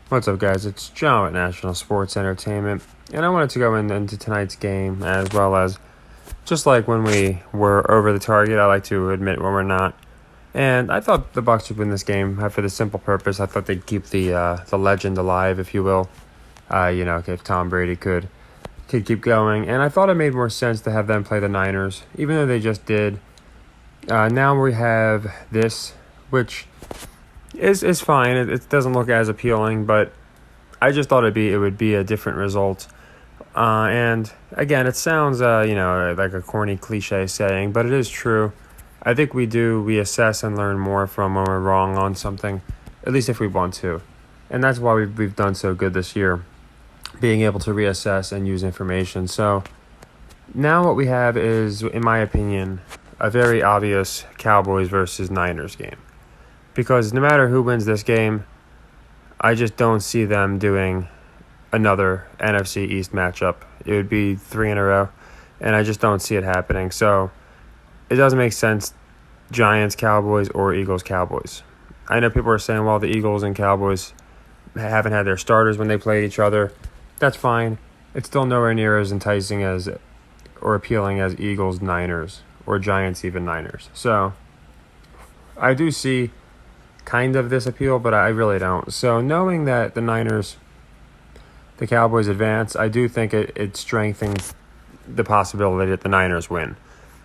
What's up, guys? It's John at National Sports Entertainment, and I wanted to go into tonight's game as well as just like when we were over the target. I like to admit when we're not, and I thought the Bucs would win this game for the simple purpose. I thought they'd keep the legend alive, if you will. If Tom Brady could keep going, and I thought it made more sense to have them play the Niners, even though they just did. Now we have this, which is fine. It doesn't look as appealing, but I just thought it would be a different result. And again, it sounds like a corny cliche saying, but it is true. I think we assess and learn more from when we're wrong on something, at least if we want to, and that's why we've done so good this year, being able to reassess and use information. So now what we have is, in my opinion, a very obvious Cowboys versus Niners game. Because no matter who wins this game, I just don't see them doing another NFC East matchup. It would be 3 in a row, and I just don't see it happening. So it doesn't make sense, Giants, Cowboys, or Eagles, Cowboys. I know people are saying, well, the Eagles and Cowboys haven't had their starters when they played each other. That's fine. It's still nowhere near as enticing as or appealing as Eagles, Niners, or Giants, even Niners. So I do see kind of this appeal, but I really don't. So knowing that the Cowboys advance, I do think it strengthens the possibility that the Niners win.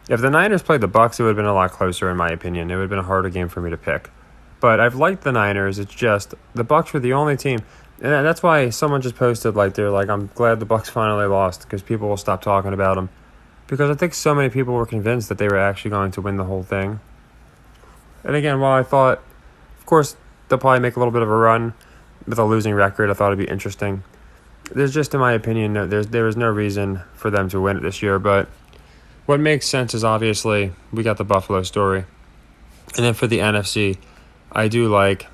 If the Niners played the Bucs, it would have been a lot closer, in my opinion. It would have been a harder game for me to pick. But I've liked the Niners. It's just the Bucs were the only team, and that's why someone just posted I'm glad the Bucs finally lost, because people will stop talking about them. Because I think so many people were convinced that they were actually going to win the whole thing. And again, while I thought, of course, they'll probably make a little bit of a run with a losing record, I thought it'd be interesting. There's just, in my opinion, there is no reason for them to win it this year. But what makes sense is, obviously, we got the Buffalo story. And then for the NFC, I do like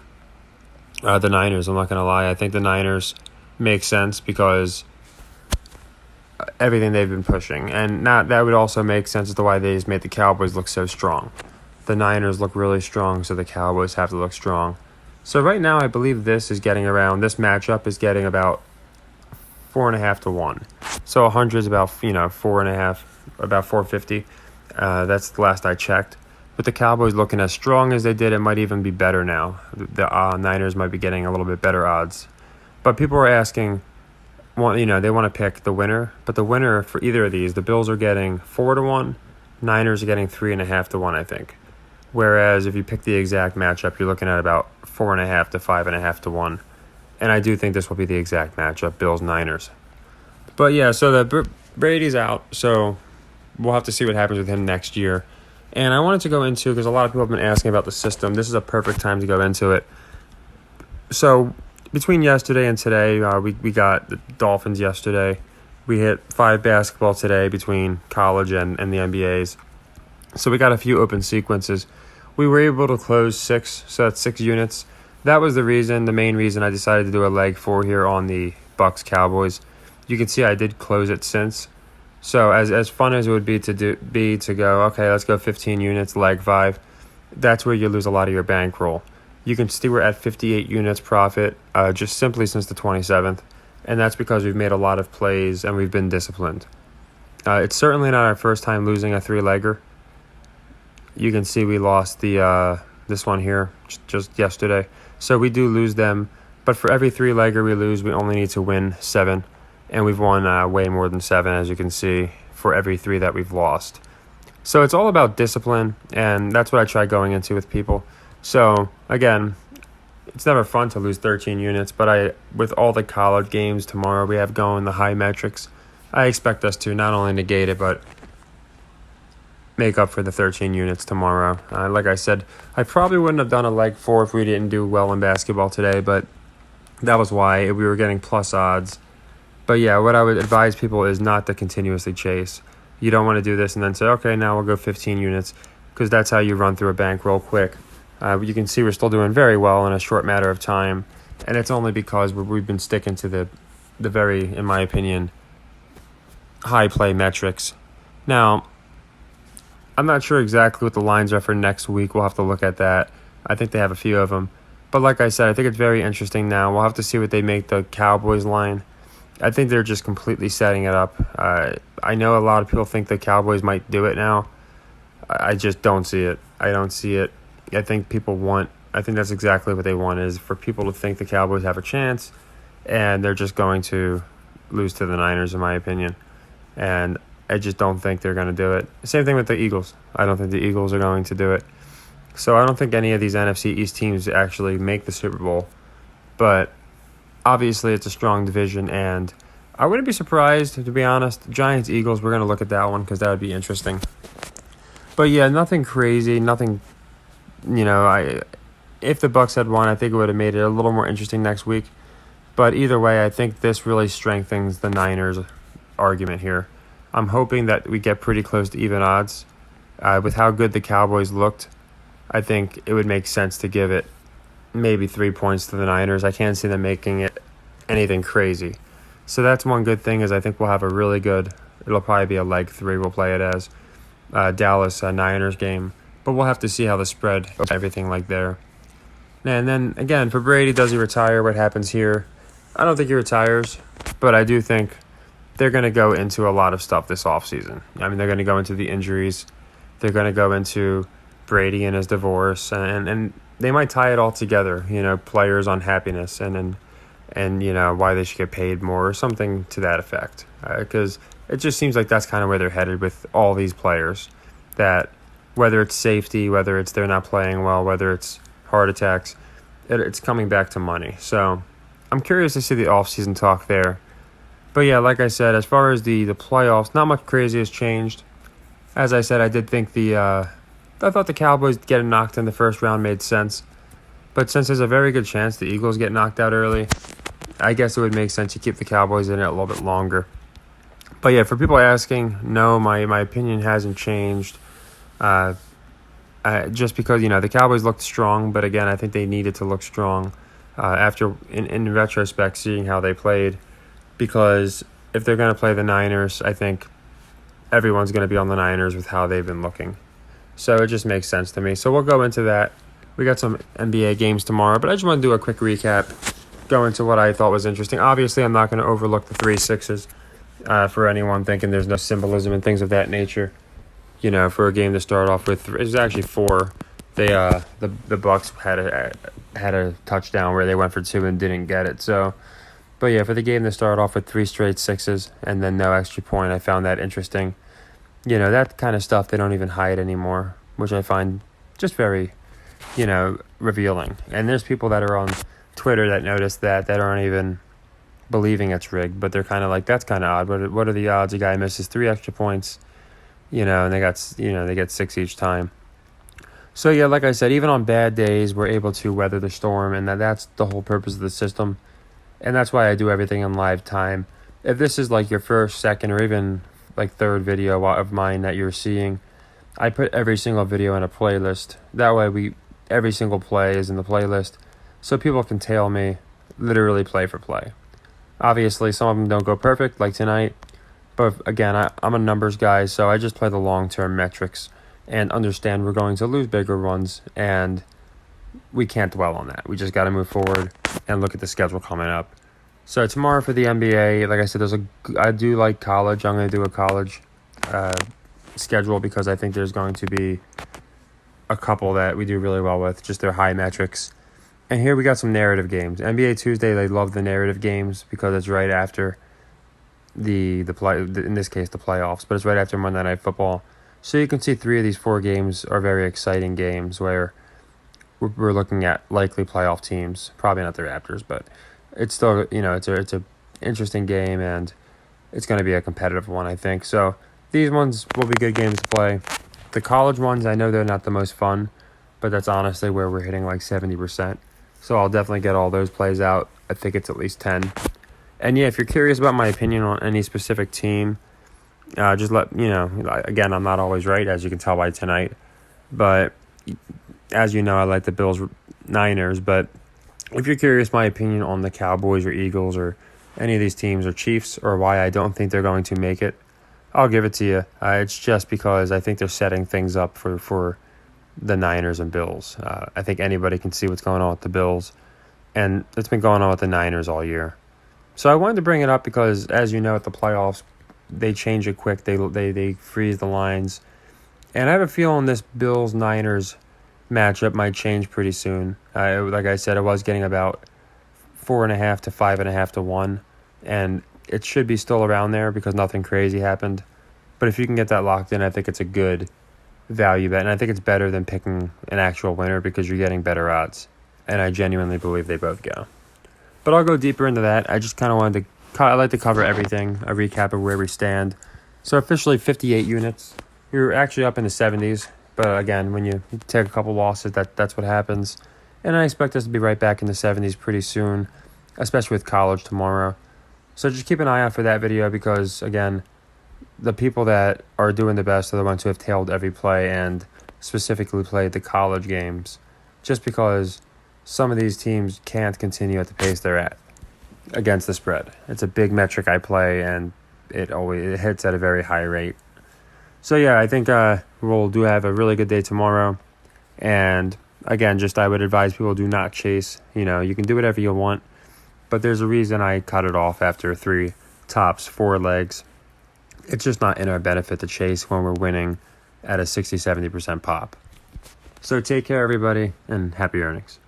the Niners. I'm not going to lie. I think the Niners make sense because everything they've been pushing. And that would also make sense as to why they just made the Cowboys look so strong. The Niners look really strong, so the Cowboys have to look strong. So right now, I believe this matchup is getting about 4.5 to 1. So 100 is about 4.5, about 450. That's the last I checked. With the Cowboys looking as strong as they did, it might even be better now. The Niners might be getting a little bit better odds. But people are asking, they want to pick the winner. But the winner for either of these, the Bills are getting 4 to 1. Niners are getting 3.5 to 1, I think. Whereas if you pick the exact matchup, you're looking at about 4.5 to 5.5 to 1. And I do think this will be the exact matchup, Bills-Niners. But yeah, so Brady's out, so we'll have to see what happens with him next year. And I wanted to go into, because a lot of people have been asking about the system, this is a perfect time to go into it. So between yesterday and today, we got the Dolphins yesterday. We hit 5 basketball today between college and the NBAs. So we got a few open sequences. We were able to close 6, so that's 6 units. That was the main reason I decided to do a leg 4 here on the Bucs Cowboys. You can see I did close it since. So as fun as it would be to go, okay, let's go 15 units, leg 5. That's where you lose a lot of your bankroll. You can see we're at 58 units profit, just simply since the 27th. And that's because we've made a lot of plays and we've been disciplined. It's certainly not our first time losing a 3-legger. You can see we lost this one here just yesterday. So we do lose them. But for every 3-legger we lose, we only need to win 7. And we've won way more than 7, as you can see, for every 3 that we've lost. So it's all about discipline, and that's what I try going into with people. So, again, it's never fun to lose 13 units, but with all the college games tomorrow we have going, the high metrics, I expect us to not only negate it, but make up for the 13 units tomorrow. Like I said, I probably wouldn't have done a leg 4 if we didn't do well in basketball today, but that was why we were getting plus odds. But yeah, what I would advise people is not to continuously chase. You don't want to do this and then say, okay, now we'll go 15 units, because that's how you run through a bankroll quick. You can see we're still doing very well in a short matter of time, and it's only because we've been sticking to the very, in my opinion, high play metrics. Now, I'm not sure exactly what the lines are for next week. We'll have to look at that. I think they have a few of them. But like I said, I think it's very interesting now. We'll have to see what they make the Cowboys line. I think they're just completely setting it up. I know a lot of people think the Cowboys might do it now. I just don't see it. I don't see it. I think that's exactly what they want, is for people to think the Cowboys have a chance, and they're just going to lose to the Niners, in my opinion. And I just don't think they're going to do it. Same thing with the Eagles. I don't think the Eagles are going to do it. So I don't think any of these NFC East teams actually make the Super Bowl. But obviously it's a strong division, and I wouldn't be surprised, to be honest. Giants, Eagles, we're going to look at that one because that would be interesting. But yeah, nothing crazy, nothing, if the Bucs had won, I think it would have made it a little more interesting next week. But either way, I think this really strengthens the Niners argument here. I'm hoping that we get pretty close to even odds. With how good the Cowboys looked, I think it would make sense to give it maybe 3 points to the Niners. I can't see them making it anything crazy. So that's one good thing, is I think we'll have a really good, it'll probably be a leg 3 we'll play it as, Dallas Niners game. But we'll have to see how the spread, everything like there. And then, again, for Brady, does he retire? What happens here? I don't think he retires, but I do think they're going to go into a lot of stuff this offseason. I mean, they're going to go into the injuries. They're going to go into Brady and his divorce, and they might tie it all together, players' unhappiness and why they should get paid more or something to that effect. Because it just seems like that's kind of where they're headed with all these players, that whether it's safety, whether it's they're not playing well, whether it's heart attacks, it's coming back to money. So I'm curious to see the offseason talk there. But yeah, like I said, as far as the playoffs, not much crazy has changed. As I said, I did think I thought the Cowboys getting knocked in the first round made sense. But since there's a very good chance the Eagles get knocked out early, I guess it would make sense to keep the Cowboys in it a little bit longer. But yeah, for people asking, no, my opinion hasn't changed. Just because, the Cowboys looked strong, but again, I think they needed to look strong after, in retrospect, seeing how they played. Because if they're going to play the Niners, I think everyone's going to be on the Niners with how they've been looking. So it just makes sense to me. So we'll go into that. We got some NBA games tomorrow, but I just want to do a quick recap, go into what I thought was interesting. Obviously, I'm not going to overlook the 3-6s for anyone thinking there's no symbolism and things of that nature. For a game to start off with, it was actually 4. The Bucs had a touchdown where they went for 2 and didn't get it. So, but yeah, for the game to start off with 3 straight 6s and then no extra point, I found that interesting. That kind of stuff they don't even hide anymore, which I find just very, revealing. And there's people that are on Twitter that notice that aren't even believing it's rigged, but they're kind of like, that's kind of odd. What are the odds a guy misses 3 extra points, and they get 6 each time. So yeah, like I said, even on bad days, we're able to weather the storm, and that's the whole purpose of the system. And that's why I do everything in live time. If this is like your first, second, or even like third video of mine that you're seeing, I put every single video in a playlist. That way every single play is in the playlist, so people can tail me literally play for play. Obviously, some of them don't go perfect, like tonight, but again, I'm a numbers guy, so I just play the long-term metrics and understand we're going to lose bigger ones, and we can't dwell on that. We just got to move forward and look at the schedule coming up. So tomorrow for the NBA, like I said, I do like college. I'm going to do a college schedule because I think there's going to be a couple that we do really well with, just their high metrics. And here we got some narrative games. NBA Tuesday, they love the narrative games because it's right after the play, in this case the playoffs, but it's right after Monday Night Football. So you can see 3 of these 4 games are very exciting games where we're looking at likely playoff teams. Probably not the Raptors, but it's still, it's a interesting game, and it's going to be a competitive one, I think. So these ones will be good games to play. The college ones, I know they're not the most fun, but that's honestly where we're hitting like 70%. So I'll definitely get all those plays out. I think it's at least 10. And yeah, if you're curious about my opinion on any specific team, just again, I'm not always right, as you can tell by tonight. But as you know, I like the Bills Niners, but if you're curious my opinion on the Cowboys or Eagles or any of these teams or Chiefs or why I don't think they're going to make it, I'll give it to you. It's just because I think they're setting things up for the Niners and Bills. I think anybody can see what's going on with the Bills, and it's been going on with the Niners all year. So I wanted to bring it up because, as you know, at the playoffs, they change it quick. They freeze the lines. And I have a feeling this Bills-Niners matchup might change pretty soon. Like I said, I was getting about 4.5 to 5.5 to 1. And it should be still around there because nothing crazy happened. But if you can get that locked in, I think it's a good value bet. And I think it's better than picking an actual winner because you're getting better odds. And I genuinely believe they both go. But I'll go deeper into that. I just kind of wanted to, I like to cover everything, a recap of where we stand. So officially 58 units. You're actually up in the 70s. But again, when you take a couple losses, that's what happens. And I expect us to be right back in the 70s pretty soon, especially with college tomorrow. So just keep an eye out for that video because, again, the people that are doing the best are the ones who have tailed every play and specifically played the college games. Just because some of these teams can't continue at the pace they're at against the spread. It's a big metric I play, and it hits at a very high rate. So yeah, I think we'll do have a really good day tomorrow. And again, just I would advise people do not chase. You know, you can do whatever you want, but there's a reason I cut it off after 3 tops, 4 legs. It's just not in our benefit to chase when we're winning at a 60-70% pop. So take care, everybody, and happy earnings.